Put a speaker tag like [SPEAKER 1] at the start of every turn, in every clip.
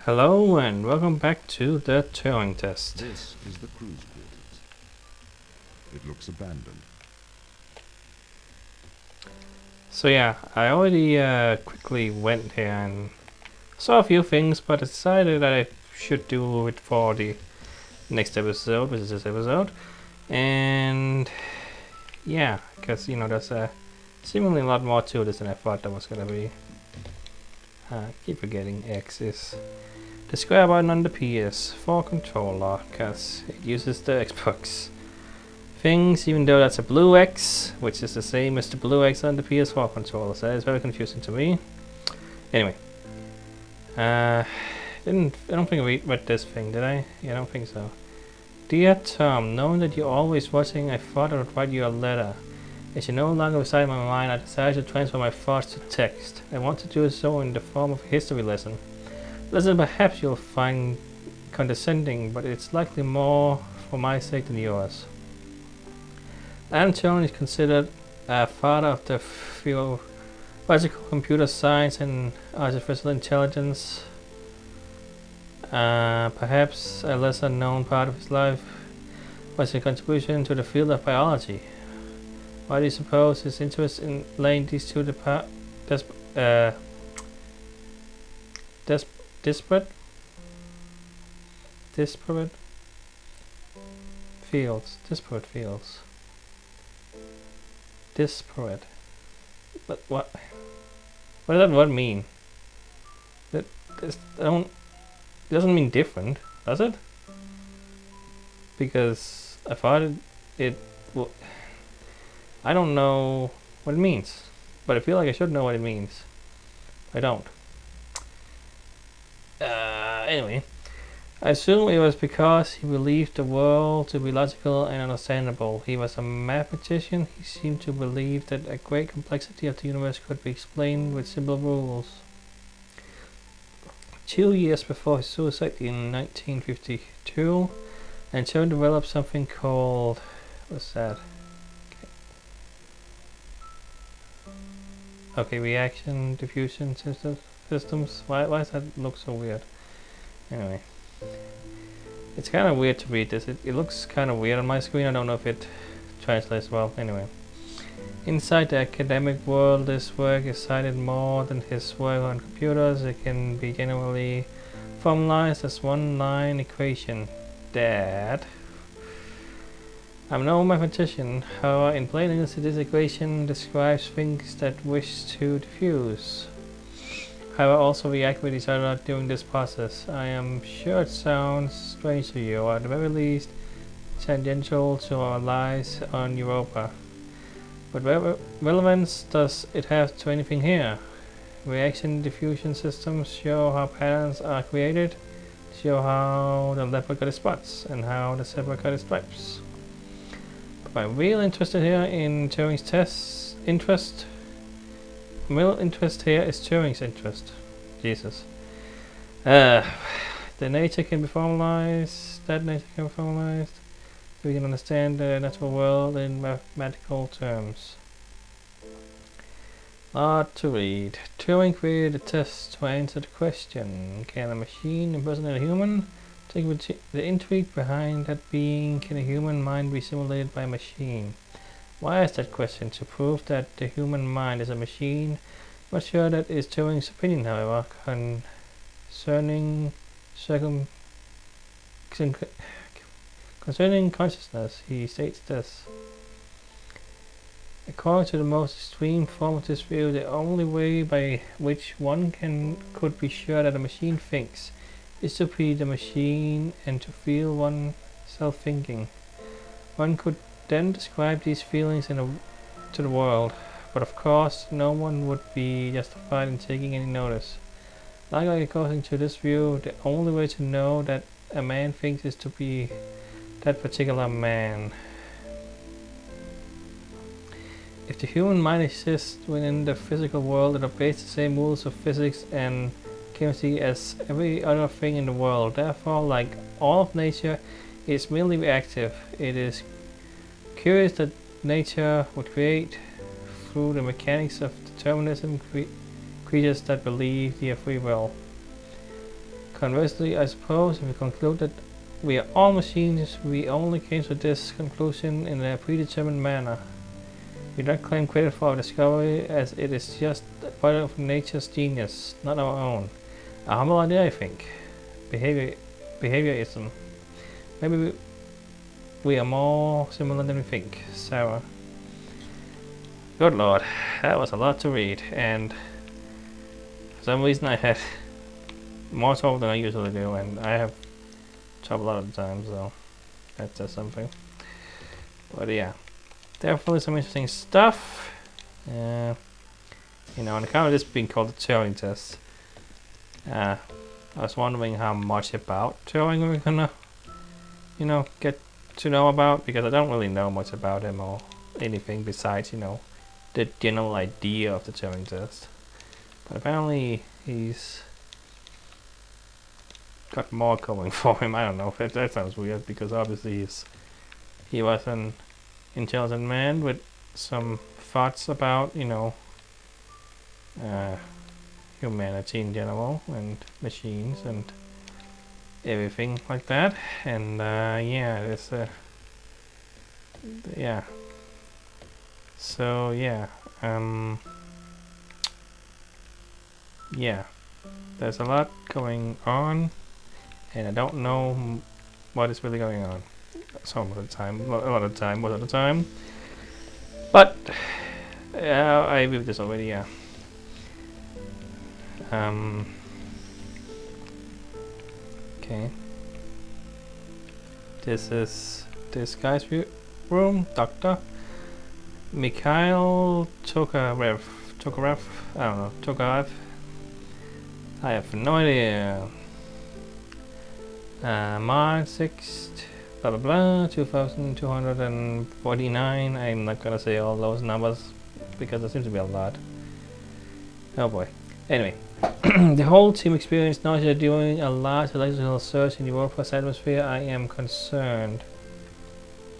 [SPEAKER 1] Hello and welcome back to the Turing test.
[SPEAKER 2] This is the crew's quarters. It looks abandoned.
[SPEAKER 1] So yeah, I already quickly went here and saw a few things, but I decided that I should do it for the next episode, which is this episode. And yeah, because there's seemingly a lot more to this than I thought there was gonna be. Keep forgetting X is the square button on the PS4 controller, because it uses the Xbox things, even though that's a blue X, which is the same as the blue X on the PS4 controller. So it's very confusing to me. Anyway, I don't think I read this thing, did I? Yeah, I don't think so. Dear Tom, knowing that you're always watching, I thought I would write you a letter. As you no longer reside in my mind, I decided to transfer my thoughts to text. I want to do so in the form of a history lesson. Lesson perhaps you'll find condescending, but it's likely more for my sake than yours. Adam Turing is considered a father of the theoretical computer science and artificial intelligence. Perhaps a lesser known part of his life was his contribution to the field of biology. Why do you suppose his interest in laying these two disparate fields? Disparate. But what? What does that word mean? That it doesn't mean different, does it? Because I thought it well, I don't know what it means, but I feel like I should know what it means. I don't. Anyway, I assume it was because he believed the world to be logical and understandable. He was a mathematician. He seemed to believe that a great complexity of the universe could be explained with simple rules. 2 years before his suicide in 1952, Turing developed something called, what's that? Okay, reaction diffusion systems. Why does that look so weird? Anyway, it's kind of weird to read this. It looks kind of weird on my screen. I don't know if it translates well. Anyway, inside the academic world, this work is cited more than his work on computers. It can be generally formalized as one-line equation that I'm no mathematician. However, in plain English, this equation describes things that wish to diffuse. However, also react with each other during this process. I am sure it sounds strange to you, or at the very least, tangential to our lives on Europa. But what relevance does it have to anything here? Reaction diffusion systems show how patterns are created, show how the leopard got its spots, and how the zebra got its stripes. But my real interest here in Turing's real interest here is Turing's interest. Jesus. The nature can be formalized. That nature can be formalized. So we can understand the natural world in mathematical terms. To read. Turing created a test to answer the question: can a machine impersonate a human? The intrigue behind that being: can a human mind be simulated by a machine? Why is that question? To prove that the human mind is a machine. I'm not sure that is Turing's opinion, however, concerning consciousness. He states this: according to the most extreme form of this view, the only way by which one could be sure that a machine thinks is to be the machine and to feel oneself thinking. One could then describe these feelings to the world, but of course no one would be justified in taking any notice. Likewise, according to this view, the only way to know that a man thinks is to be that particular man. If the human mind exists within the physical world, it obeys the same rules of physics and chemistry as every other thing in the world. Therefore, like all of nature, it is merely reactive. It is curious that nature would create, through the mechanics of determinism, creatures that believe their free will. Conversely, I suppose if we conclude that we are all machines, we only came to this conclusion in a predetermined manner. We don't claim credit for our discovery, as it is just a part of nature's genius, not our own. A humble idea, I think. Behaviorism. Maybe we are more similar than we think, Sarah. Good lord, that was a lot to read, and for some reason I had more trouble than I usually do, and I have trouble a lot of the time, so that says something. But yeah, definitely some interesting stuff. You know, on account of this being called the Turing test, I was wondering how much about Turing we're gonna, you know, get to know about, because I don't really know much about him or anything besides, you know, the general idea of the Turing test. But apparently he's got more going for him. I don't know, that sounds weird, because obviously he was an intelligent man with some thoughts about, you know, humanity in general and machines and everything like that. And yeah, there's yeah. So yeah, yeah, there's a lot going on, and I don't know what is really going on some of the time, a lot of the time, most of the time. But I reviewed this already, yeah. Okay. This is this guy's room, Doctor Mikhail Tokarev. I don't know, Tokarev. I have no idea. March 6th, blah blah blah, 2249. I'm not gonna say all those numbers because there seems to be a lot. Oh boy. Anyway, the whole team experienced nausea during a large electrical surge in the Europa's atmosphere. I am concerned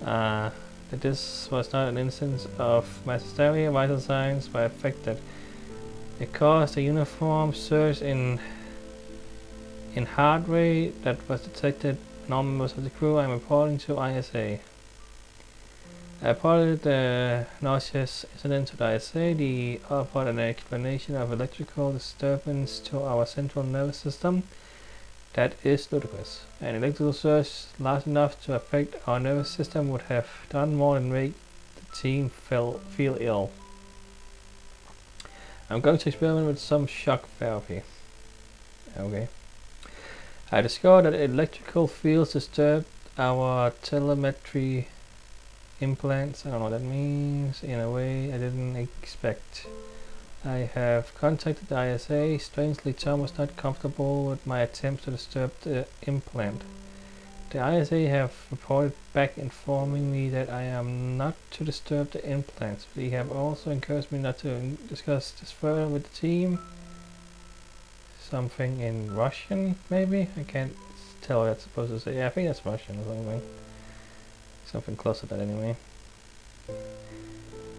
[SPEAKER 1] that this was not an instance of mass hysteria. Vital signs were affected. It caused a uniform surge in heart rate that was detected in all members of the crew. I am reporting to ISA. I reported the nauseous incident to the ISA. The report an explanation of electrical disturbance to our central nervous system. That is ludicrous. An electrical surge large enough to affect our nervous system would have done more than make the team feel ill. I'm going to experiment with some shock therapy. Okay. I discovered that electrical fields disturbed our telemetry implants. I don't know what that means, in a way I didn't expect. I have contacted the ISA. Strangely, Tom was not comfortable with my attempts to disturb the implant. The ISA have reported back informing me that I am not to disturb the implants. They have also encouraged me not to discuss this further with the team. Something in Russian, maybe? I can't tell what that's supposed to say. Yeah, I think that's Russian or something. Something close to that anyway.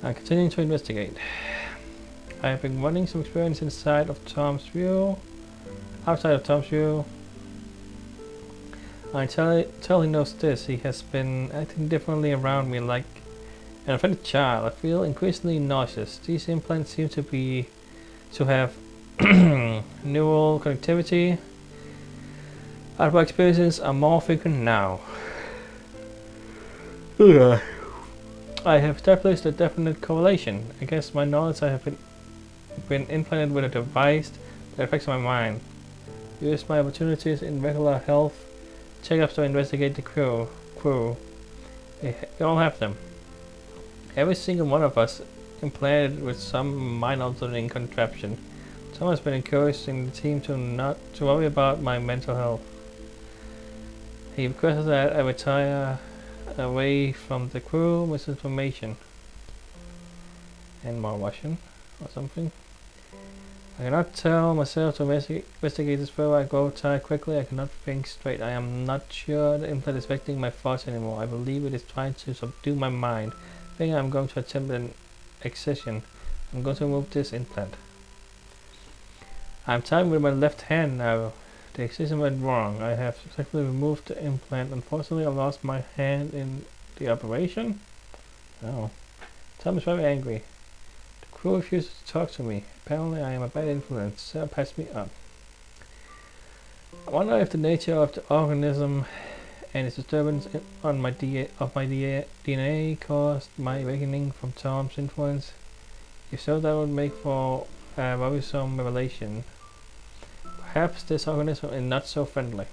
[SPEAKER 1] I'm continuing to investigate. I have been running some experiments outside of Tom's view. Until he knows this, he has been acting differently around me like an offended child. I feel increasingly nauseous. These implants seem to have neural connectivity. Our experiences are more frequent now. I have established a definite correlation. I guess my knowledge I have been implanted with a device that affects my mind. Use my opportunities in regular health checkups to investigate the crew. We all have them. Every single one of us implanted with some mind-altering contraption. Someone has been encouraging the team to not to worry about my mental health. He requested that I retire away from the crew. Misinformation. And more Russian or something. I cannot tell myself to investigate this further. I grow tired quickly. I cannot think straight. I am not sure the implant is affecting my thoughts anymore. I believe it is trying to subdue my mind. I think I'm going to attempt an excision. I'm going to remove this implant. I'm typing with my left hand now. The excision went wrong. I have successfully removed the implant. Unfortunately, I lost my hand in the operation. Oh. Tom is very angry. The crew refuses to talk to me. Apparently, I am a bad influence. Sarah passed me up. I wonder if the nature of the organism and its disturbance on my DNA caused my awakening from Tom's influence. If so, that would make for a worrisome revelation. Perhaps this organism is not so friendly.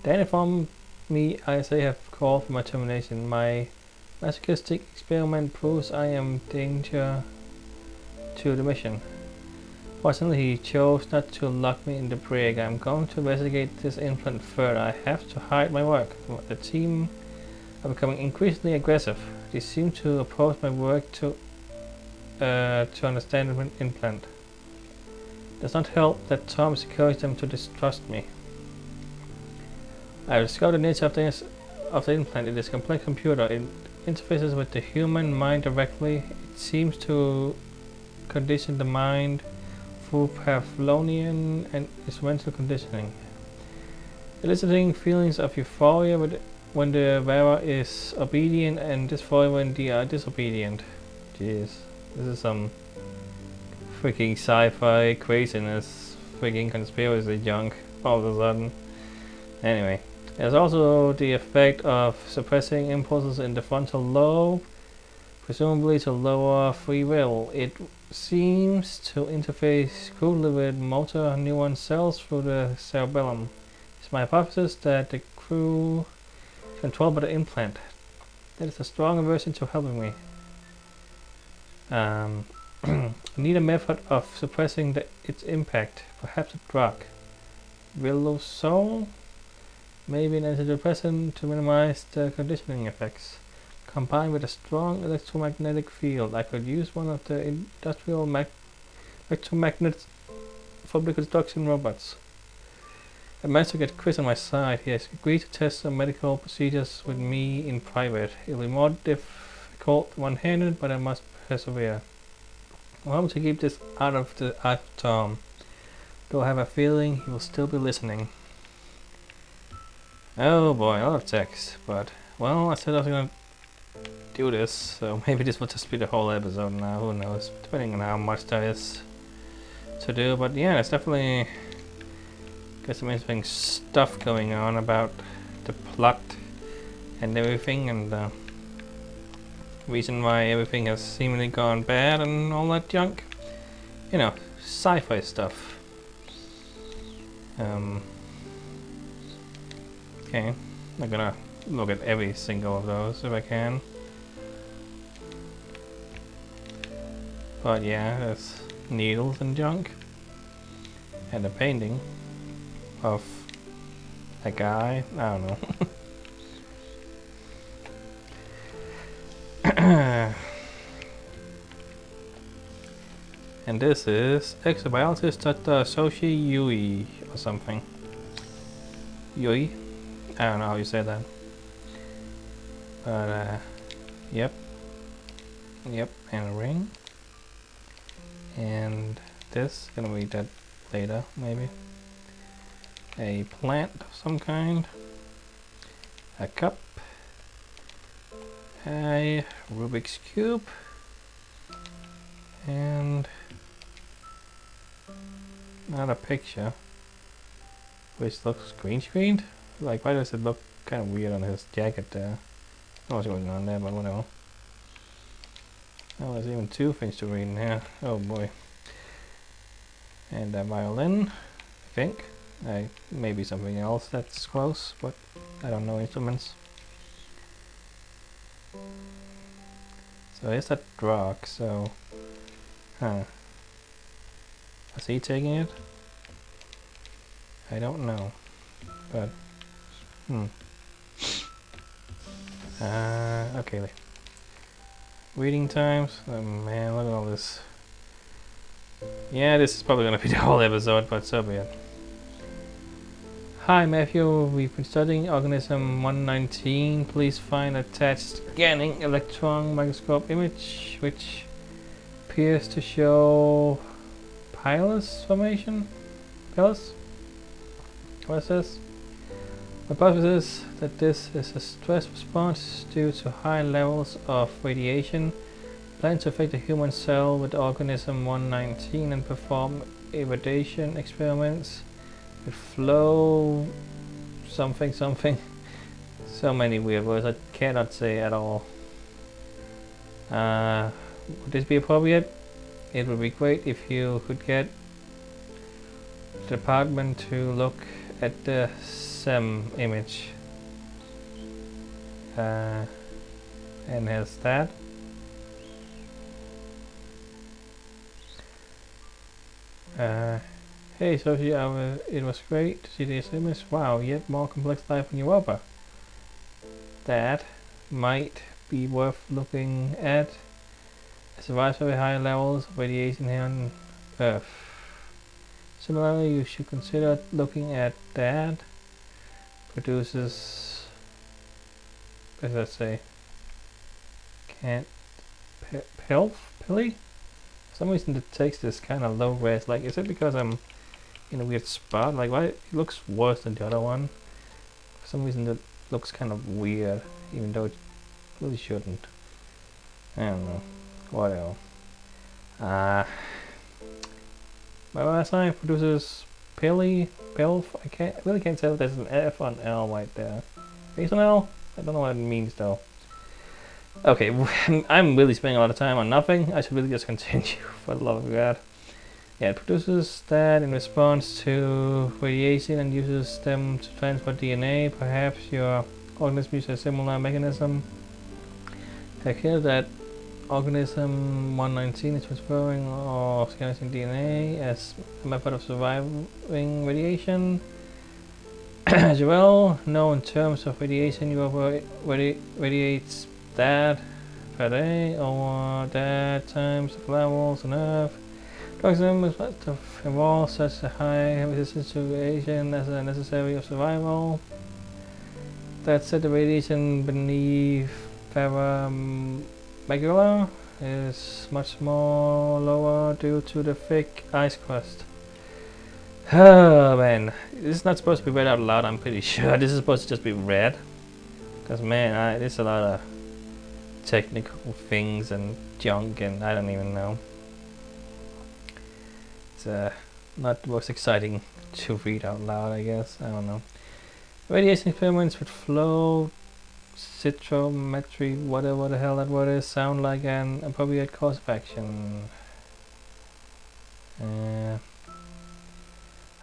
[SPEAKER 1] Dan informed me as I have called for my termination. My masochistic experiment proves I am danger to the mission. Fortunately, he chose not to lock me in the brig. I'm going to investigate this implant further. I have to hide my work. The team are becoming increasingly aggressive. They seem to oppose my work to understand the implant. It does not help that Tom encouraged them to distrust me. I discovered the nature of the implant. It is a complex computer. It interfaces with the human mind directly. It seems to condition the mind through Pavlovian and instrumental conditioning, eliciting feelings of euphoria when the wearer is obedient and dysphoria when they are disobedient. Jeez, this is some freaking sci-fi craziness, freaking conspiracy junk all of a sudden. Anyway, there's also the effect of suppressing impulses in the frontal lobe, presumably to lower free will. It seems to interface crudely with motor neuron cells through the cerebellum. It's my hypothesis that the crew is controlled by the implant. That is a strong aversion to helping me. Need a method of suppressing its impact, perhaps a drug. Riluzole? Maybe an antidepressant to minimize the conditioning effects. Combined with a strong electromagnetic field, I could use one of the industrial electromagnets for reconstruction robots. I managed to get Chris on my side. He has agreed to test some medical procedures with me in private. It will be more difficult one-handed, but I must persevere. I want to keep this out of Tom, though I have a feeling he will still be listening. Oh boy, a lot of text, but well, I said I was gonna do this, so maybe this will just be the whole episode now, who knows, depending on how much there is to do. But yeah, it's definitely got some interesting stuff going on about the plot and everything, and the reason why everything has seemingly gone bad and all that junk. You know, sci-fi stuff. Okay, I'm gonna look at every single of those if I can. But yeah, there's needles and junk. And a painting of a guy, I don't know. And this is exobiologist Dr. Soshi Yui or something. Yui? I don't know how you say that. But yep. Yep, and a ring. And this, gonna read that later, maybe. A plant of some kind. A cup. A Rubik's Cube. And another picture, which looks green screened. Like, why does it look kind of weird on his jacket there? I don't know what's going on there, but whatever. Oh, there's even two things to read in here. Oh boy. And a violin, I think. Maybe something else that's close, but I don't know instruments. So here's that drug, so... Huh. Is he taking it? I don't know. But... okay. Reading times. Oh man, look at all this. Yeah, this is probably gonna be the whole episode, but so be it. Hi Matthew, we've been studying organism 119. Please find attached scanning electron microscope image which appears to show pilus formation. us? What is this? The hypothesis is that this is a stress response due to high levels of radiation planned to affect the human cell with organism 119 and perform irradiation experiments with flow something something. So many weird words I cannot say at all. Would this be appropriate? It would be great if you could get the department to look at the SEM image. And has that. Hey Sophie, it was great to see this image. Wow, yet more complex life in Europa. That might be worth looking at. It survives very high levels of radiation here on Earth. Similarly, you should consider looking at that. Produces, what does that say? Can't pilly? For some reason the text is kind of low res. Like, is it because I'm in a weird spot? Like, why it looks worse than the other one? For some reason it looks kind of weird, even though it really shouldn't. I don't know. What else? My last name produces Pilf. I really can't tell if there's an F on L right there. Is an L? I don't know what it means though. Okay, I'm really spending a lot of time on nothing. I should really just continue for the love of God. Yeah, it produces that in response to radiation and uses them to transport DNA. Perhaps your organism uses a similar mechanism. Take care that organism 119 is transferring or scanning DNA as a method of surviving radiation. As well know in terms of radiation, you radiates that per day or that times the levels on Earth. Organism is must have evolved such a high resistance to radiation as a necessary of survival. That said, the radiation beneath Terra Magula is much more lower due to the thick ice crust. Oh man, this is not supposed to be read out loud, I'm pretty sure. This is supposed to just be read. Because man, there's a lot of technical things and junk and I don't even know. It's not the most exciting to read out loud, I guess. I don't know. Radiation experiments with flow cytometry, whatever the hell that word is, sound like an appropriate course of action.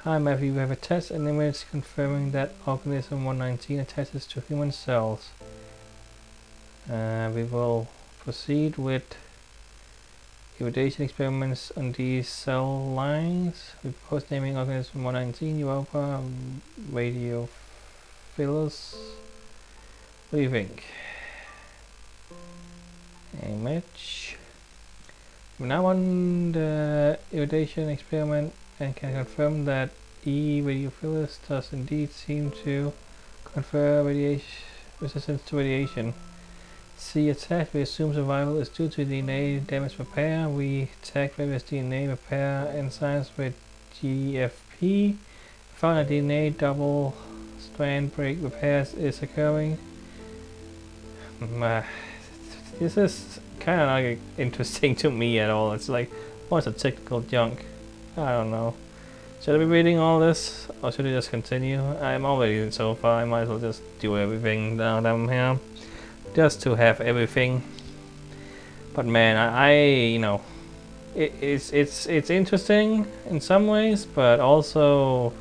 [SPEAKER 1] Hi Matthew, we have a test and image confirming that organism 119 attaches to human cells. We will proceed with irradiation experiments on these cell lines. We propose naming organism 119 Europa radiophilus. What do you think? Image. We now on the irradiation experiment and can confirm that E. radiophilus does indeed seem to confer resistance to radiation. C. Attack. We assume survival is due to DNA damage repair. We tag various DNA repair enzymes with GFP. Found that DNA double strand break repairs is occurring. This is kind of not interesting to me at all. It's like, what's a technical junk? I don't know. Should I be reading all this or should I just continue? I'm already in so far. I might as well just do everything down here, just to have everything. But man, I you know, it's interesting in some ways, but also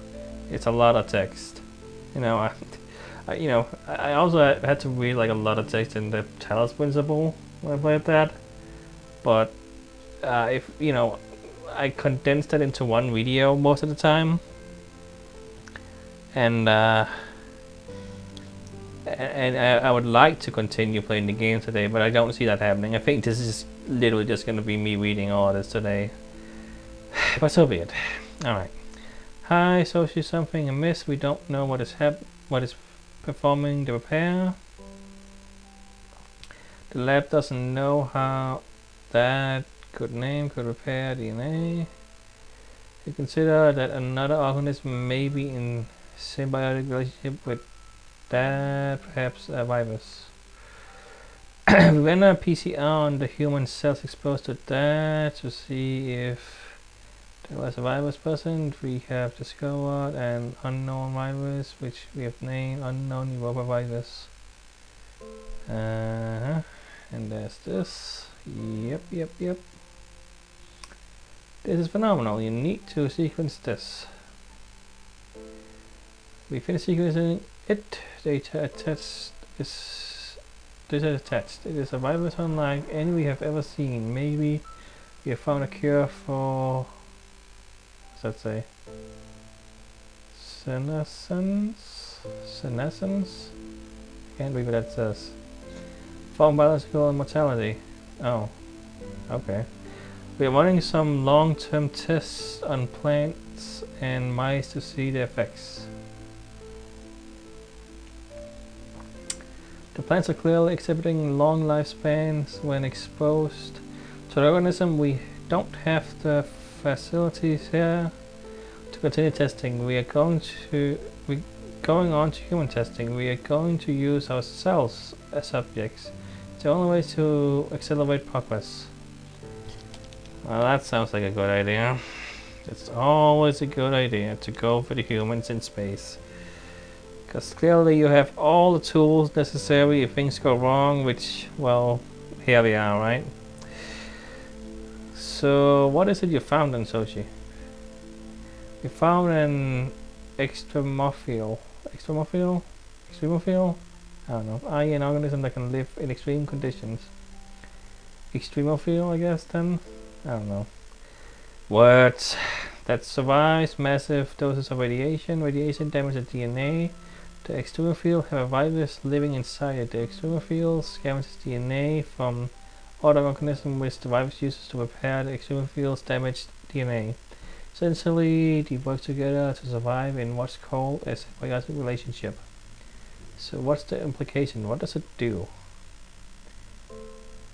[SPEAKER 1] it's a lot of text. You know, I also had to read like a lot of text in the Talos principle when I played that. But if you know, I condensed it into one video most of the time, and I would like to continue playing the game today, but I don't see that happening. I think this is literally just going to be me reading all this today. But so be it. All right. Hi, so she's something amiss. We don't know what is performing the repair. The lab doesn't know how that could repair DNA. We consider that another organism may be in symbiotic relationship with that, perhaps a virus. We ran a PCR on the human cells exposed to that to see if there was a virus present. We have discovered an unknown virus, which we have named unknown Ebola virus. And there's this. Yep. This is phenomenal. You need to sequence this. We finished sequencing it. Data attached is data attached. It is a virus unlike any we have ever seen. Maybe we have found a cure for, what's that say? Senescence? Can't read what that says. Form biological immortality. Oh, okay. We are running some long-term tests on plants and mice to see the effects. The plants are clearly exhibiting long lifespans when exposed to the organism. We don't have the facilities here to continue testing. We are going on to human testing. We are going to use our cells as subjects. It's the only way to accelerate progress. Well, that sounds like a good idea. It's always a good idea to go for the humans in space. Because clearly you have all the tools necessary if things go wrong, which, well, here we are, right? So, what is it you found in Sochi? You found an extremophile? I don't know. I.e. an organism that can live in extreme conditions. Extremophile, I guess, then? I don't know. Words. That survives massive doses of radiation. Radiation damages DNA. The extremophile have a virus living inside it. The extremophile scavenges DNA from other organisms which the virus uses to repair the extremophile's damaged DNA. Essentially, they work together to survive in what's called a symbiotic relationship. So what's the implication? What does it do?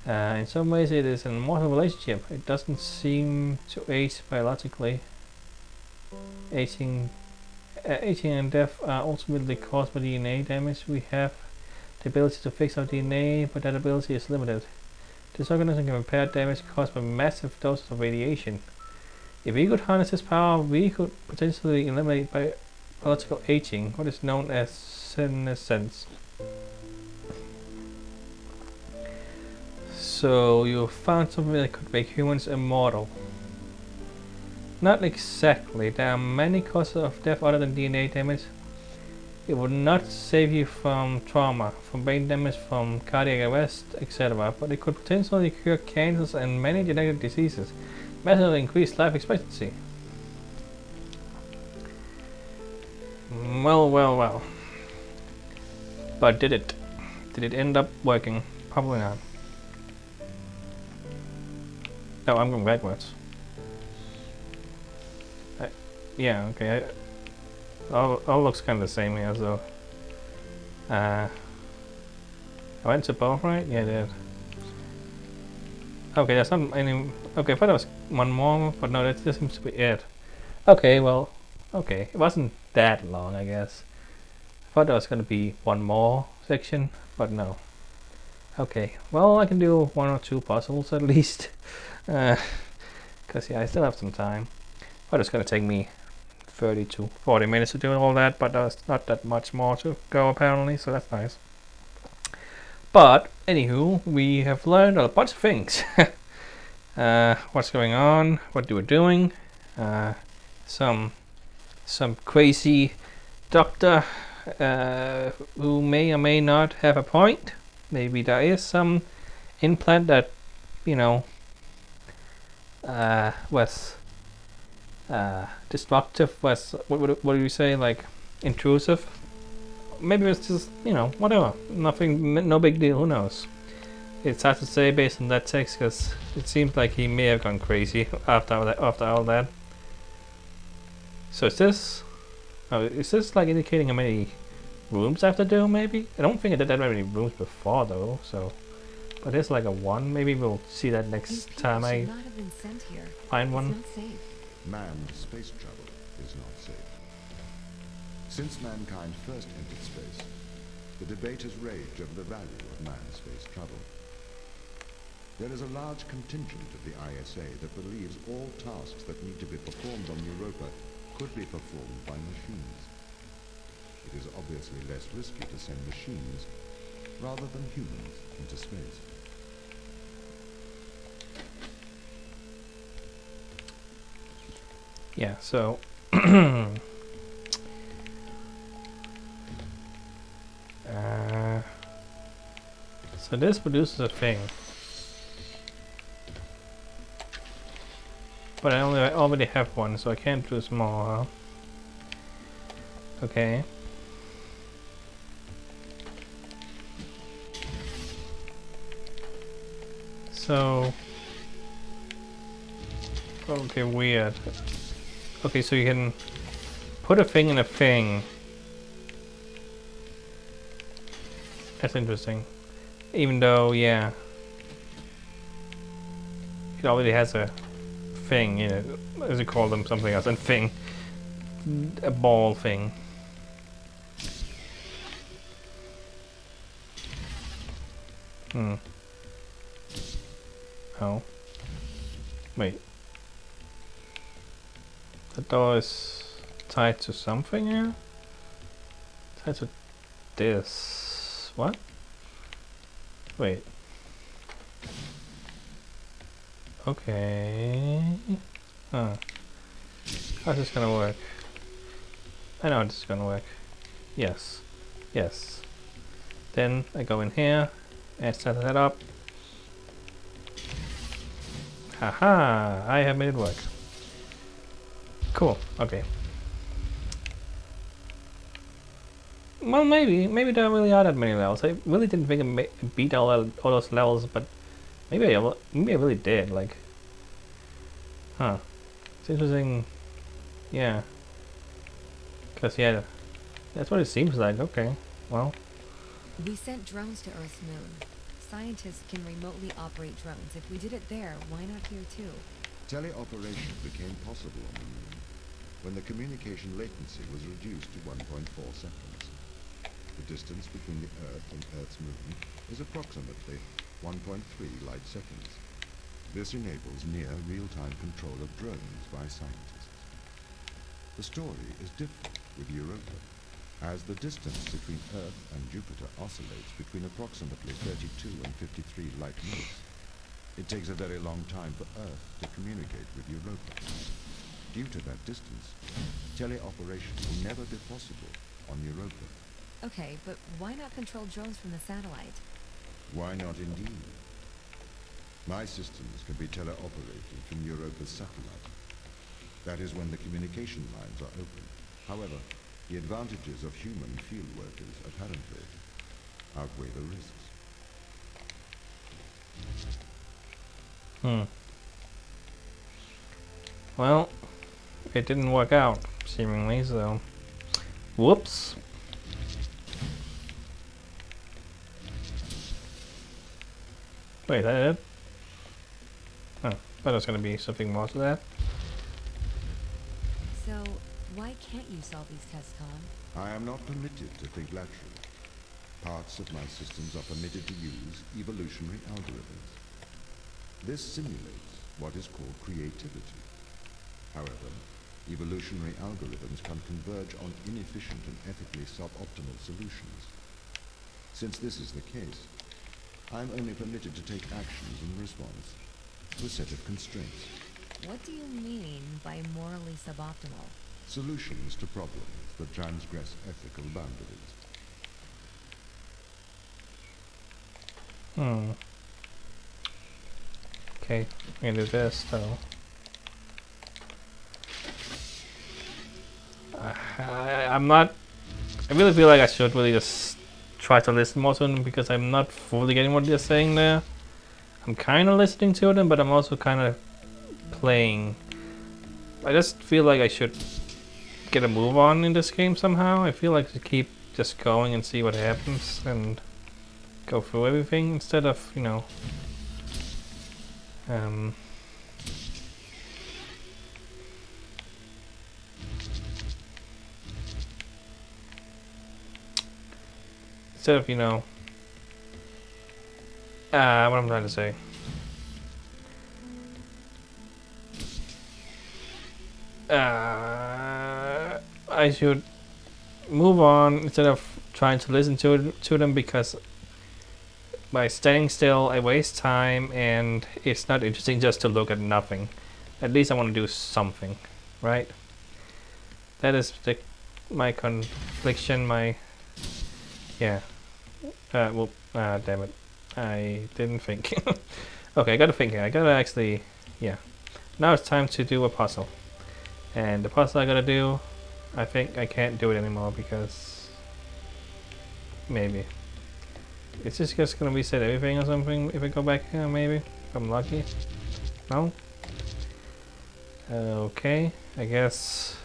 [SPEAKER 1] In some ways it is an immortal relationship. It doesn't seem to age biologically. Aging and death are ultimately caused by DNA damage. We have the ability to fix our DNA, but that ability is limited. This organism can repair damage caused by massive doses of radiation. If we could harness this power, we could potentially eliminate biological aging, what is known as senescence. So you found something that could make humans immortal. Not exactly. There are many causes of death other than DNA damage. It would not save you from trauma, from brain damage, from cardiac arrest, etc. But it could potentially cure cancers and many genetic diseases, massively increase life expectancy. Well. But did it? Did it end up working? Probably not. No, I'm going backwards. Yeah, okay. All looks kind of the same here, so. I went to both, right? Yeah, I did. Okay, there's not any. Okay, I thought there was one more, but no, that seems to be it. Okay, well, okay. It wasn't that long, I guess. I thought there was gonna be one more section, but no. Okay, well, I can do one or two puzzles at least. Because, yeah, I still have some time. But it's gonna take me 30 to 40 minutes to do all that, but there's not that much more to go apparently, so that's nice. But anywho, we have learned a bunch of things. What's going on? What we're doing? Some crazy doctor who may or may not have a point. Maybe there is some implant that, you know, was destructive. Was what do you say? Like intrusive? Maybe it's just, you know, whatever. Nothing, no big deal. Who knows? It's hard to say based on that text because it seems like he may have gone crazy after all that. So is this? Oh, is this like indicating how many rooms I have to do? Maybe I don't think I did that many rooms before though. So, but there's like a one. Maybe we'll see that next time I find one.
[SPEAKER 3] It's not safe.
[SPEAKER 2] Manned space travel is not safe. Since mankind first entered space, the debate has raged over the value of manned space travel. There is a large contingent of the ISA that believes all tasks that need to be performed on Europa could be performed by machines. It is obviously less risky to send machines rather than humans into space.
[SPEAKER 1] Yeah, so so this produces a thing, but I already have one, so I can't produce more. Huh? Okay. So okay, weird. Okay, so you can put a thing in a thing. That's interesting. Even though, yeah, it already has a thing in it. As you call them, something else. And thing. A ball thing. Hmm. Oh. Wait. The door is tied to something here? Tied to this. What? Wait. Okay. Huh. How's this gonna work? I know this is gonna work. Yes. Yes. Then I go in here and set that up. Haha! I have made it work. Cool. Okay. Well, maybe there really are that many levels. I really didn't think I beat all those levels, but maybe I really did. Like, huh? It's interesting. Yeah. Cause yeah, that's what it seems like. Okay. Well.
[SPEAKER 3] We sent drones to Earth's moon. Scientists can remotely operate drones. If we did it there, why not here too?
[SPEAKER 2] Teleoperation became possible on the moon when the communication latency was reduced to 1.4 seconds. The distance between the Earth and Earth's moon is approximately 1.3 light seconds. This enables near real-time control of drones by scientists. The story is different with Europa, as the distance between Earth and Jupiter oscillates between approximately 32 and 53 light minutes. It takes a very long time for Earth to communicate with Europa. Due to that distance, teleoperation will never be possible on Europa.
[SPEAKER 3] Okay, but why not control drones from the satellite?
[SPEAKER 2] Why not indeed? My systems can be teleoperated from Europa's satellite. That is when the communication lines are open. However, the advantages of human field workers apparently outweigh the risks.
[SPEAKER 1] Hmm. Well, it didn't work out, seemingly, so. Whoops. Wait, is that it? Oh, I thought there was gonna be something more to that.
[SPEAKER 3] So, why can't you solve these tests, Tom?
[SPEAKER 2] I am not permitted to think laterally. Parts of my systems are permitted to use evolutionary algorithms. This simulates what is called creativity. However, evolutionary algorithms can converge on inefficient and ethically suboptimal solutions. Since this is the case, I am only permitted to take actions in response to a set of constraints.
[SPEAKER 3] What do you mean by morally suboptimal?
[SPEAKER 2] Solutions to problems that transgress ethical boundaries.
[SPEAKER 1] Hmm. Okay, I'm gonna do this though. I'm not. I really feel like I should really just try to listen more to them because I'm not fully getting what they're saying there. I'm kind of listening to them, but I'm also kind of playing. I just feel like I should get a move on in this game somehow. I feel like I should keep just going and see what happens and go through everything instead of, you know, instead of, you know, what I'm trying to say. I should move on instead of trying to listen to them, because by standing still I waste time and it's not interesting just to look at nothing. At least I want to do something, right? That is my confliction, my... Yeah. Well, damn it. I didn't think. Okay, I gotta think here. I gotta actually... Yeah. Now it's time to do a puzzle. And the puzzle I gotta do, I think I can't do it anymore because... Maybe. Is this just gonna reset everything or something if I go back here, maybe? If I'm lucky? No? Okay, I guess...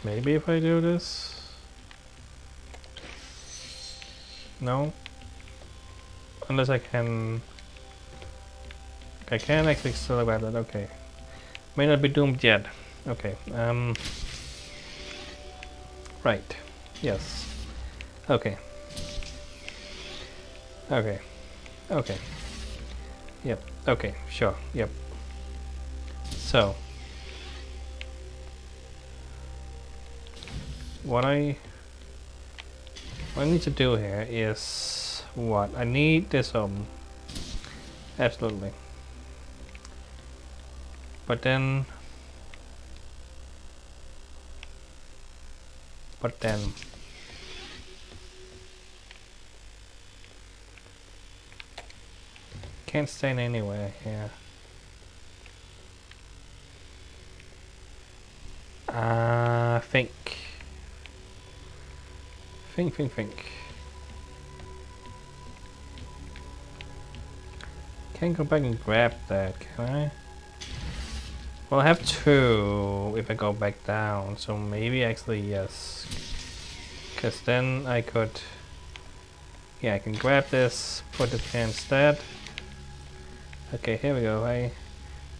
[SPEAKER 1] Maybe if I do this? No? Unless I can... I can actually still grab that, okay. May not be doomed yet. Okay, right. Yes. Okay. Okay. Okay. Yep. Okay, sure. Yep. So... What I need to do here is... What? I need this absolutely. But then... Can't stand anywhere here. Think. Think. Can't go back and grab that, can I? Well, I have two if I go back down, so maybe actually yes. Because then I could... Yeah, I can grab this, put it here instead. Okay, here we go. I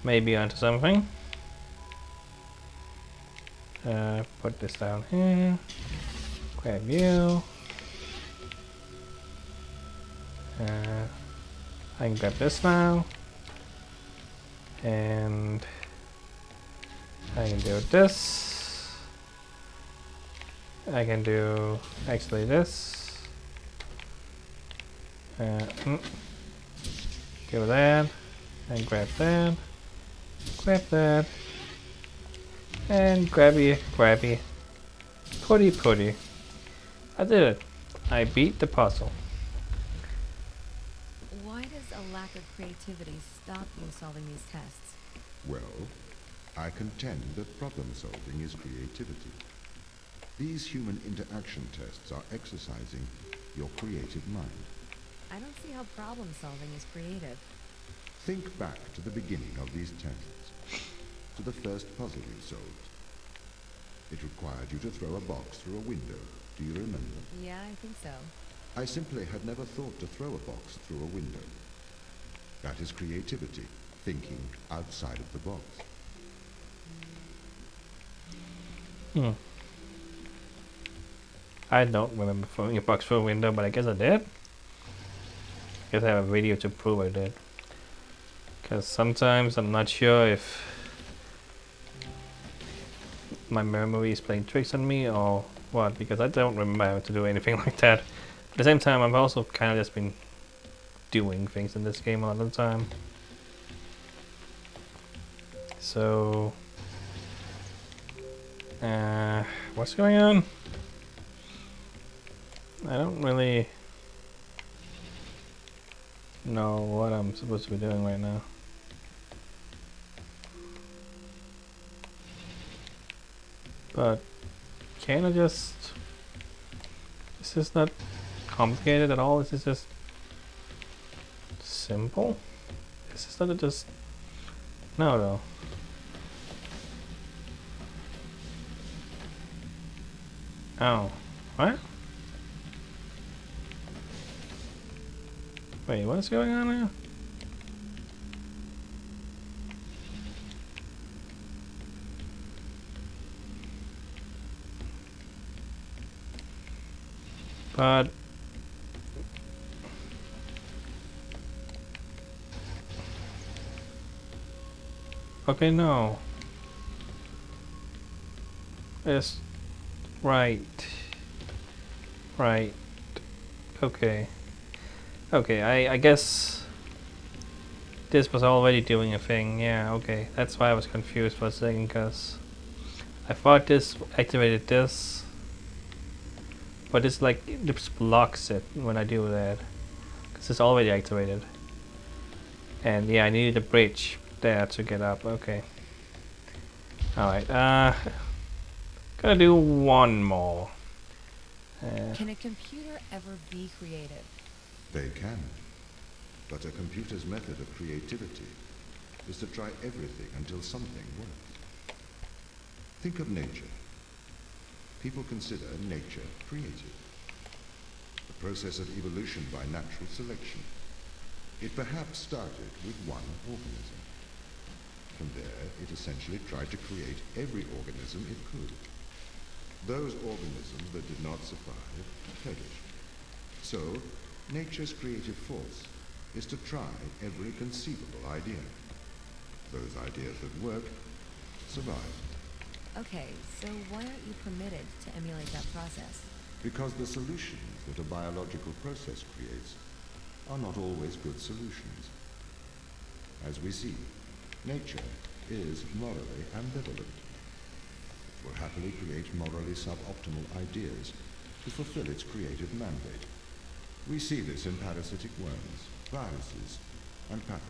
[SPEAKER 1] may be onto something. Put this down here. Grab you. I can grab this now. And I can do this. I can do actually this. Go that. And grab that. Grab that. And grabby. Putty. I did it. I beat the puzzle.
[SPEAKER 3] Why does a lack of creativity stop you solving these tests?
[SPEAKER 2] Well, I contend that problem solving is creativity. These human interaction tests are exercising your creative mind.
[SPEAKER 3] I don't see how problem solving is creative.
[SPEAKER 2] Think back to the beginning of these tests, to the first puzzle you solved. It required you to throw a box through a window. Do you remember?
[SPEAKER 3] Yeah, I think so.
[SPEAKER 2] I simply had never thought to throw a box through a window. That is creativity, thinking outside of the box.
[SPEAKER 1] I don't remember throwing a box through a window, but I guess I did. I guess I have a video to prove I did. Because sometimes I'm not sure if my memory is playing tricks on me or what, because I don't remember having to do anything like that. At the same time, I've also kind of just been doing things in this game a lot of the time. So... what's going on? I don't really know what I'm supposed to be doing right now. But can I just... This is not complicated at all. This is just simple. This is not just... No, though. Oh. What? Wait, what is going on here? But okay, no. Yes, right. Right. Okay. Okay, I guess this was already doing a thing. Yeah, okay. That's why I was confused for a second, because I thought this activated this, but it's like it just blocks it when I do that, because it's already activated. And yeah, I needed a bridge there to get up. Okay. Alright, gonna do one more.
[SPEAKER 3] Can a computer ever be creative?
[SPEAKER 2] They can. But a computer's method of creativity is to try everything until something works. Think of nature. People consider nature creative. The process of evolution by natural selection. It perhaps started with one organism. From there, it essentially tried to create every organism it could. Those organisms that did not survive perished. So, nature's creative force is to try every conceivable idea. Those ideas that work survive.
[SPEAKER 3] Okay, so why aren't you permitted to emulate that process?
[SPEAKER 2] Because the solutions that a biological process creates are not always good solutions. As we see, nature is morally ambivalent. It will happily create morally suboptimal ideas to fulfill its creative mandate. We see this in parasitic worms, viruses, and pathogens.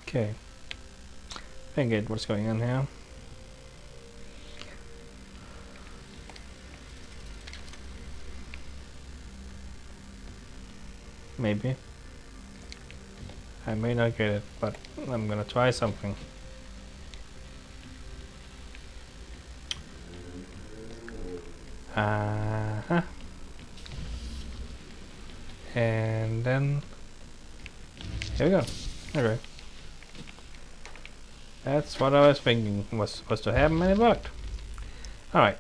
[SPEAKER 1] Okay. I get what's going on here. Maybe. I may not get it, but I'm gonna try something. Uh-huh. And then here we go. Okay. That's what I was thinking was supposed to happen, and it worked. Alright.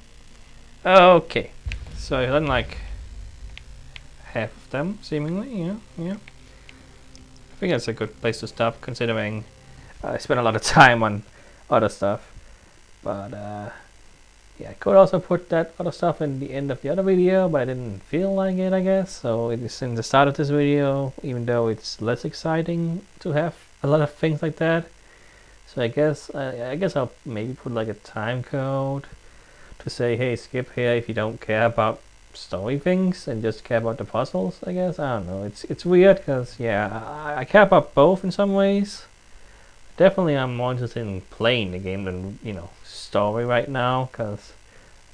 [SPEAKER 1] Okay. So I've done like half of them, seemingly. Yeah. I think that's a good place to stop, considering I spent a lot of time on other stuff. But yeah, I could also put that other stuff in the end of the other video, but I didn't feel like it, I guess. So it is in the start of this video, even though it's less exciting to have a lot of things like that. So I guess I'll maybe put like a time code to say, hey, skip here if you don't care about story things and just care about the puzzles. I guess I don't know. It's weird because yeah, I care about both in some ways. Definitely, I'm more interested in playing the game than story right now, because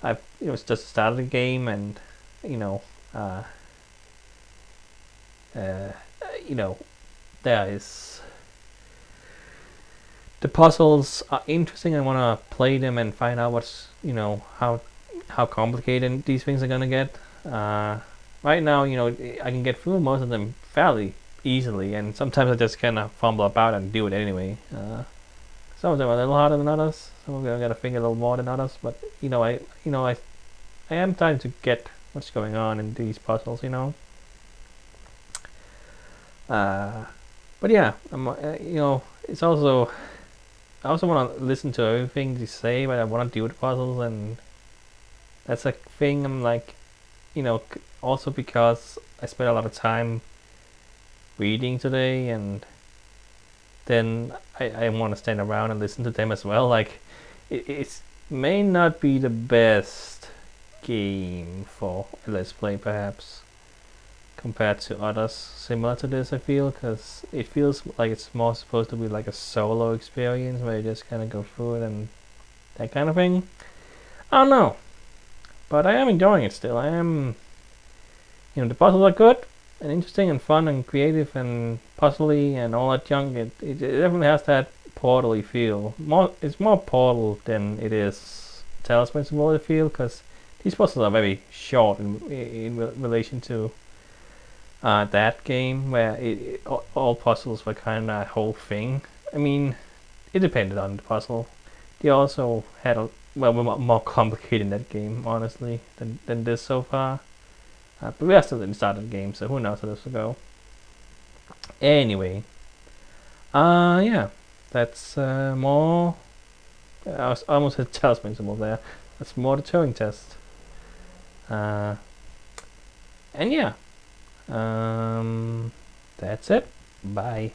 [SPEAKER 1] it was just started the game, and you know uh, uh, you know there is the puzzles are interesting. I want to play them and find out what's how complicated these things are gonna get. Right now, I can get through most of them fairly easily, and sometimes I just kind of fumble about and do it anyway. Some of them are a little harder than others. Some of them I gotta think a little more than others. But I am trying to get what's going on in these puzzles. But yeah, it's also I also want to listen to everything they say, but I want to do the puzzles, and that's a thing. I'm like, also because I spent a lot of time reading today, and then I want to stand around and listen to them as well. Like, it may not be the best game for a Let's Play, perhaps, compared to others similar to this, I feel, because it feels like it's more supposed to be like a solo experience where you just kind of go through it and that kind of thing. I don't know, but I am enjoying it still. I am, the puzzles are good and interesting and fun and creative and puzzly and all that junk. It definitely has that Portal-y feel. It's more Portal than it is Talos Principle feel, because these puzzles are very short in relation to that game, where all puzzles were kind of a whole thing. I mean, it depended on the puzzle. They also had a well more complicated in that game, honestly, than this so far. But we are still in the start of the game, so who knows how this will go. Anyway, yeah, that's more. I was almost hit talisman symbol there. That's more the Turing test. Uh, and yeah, that's it. Bye.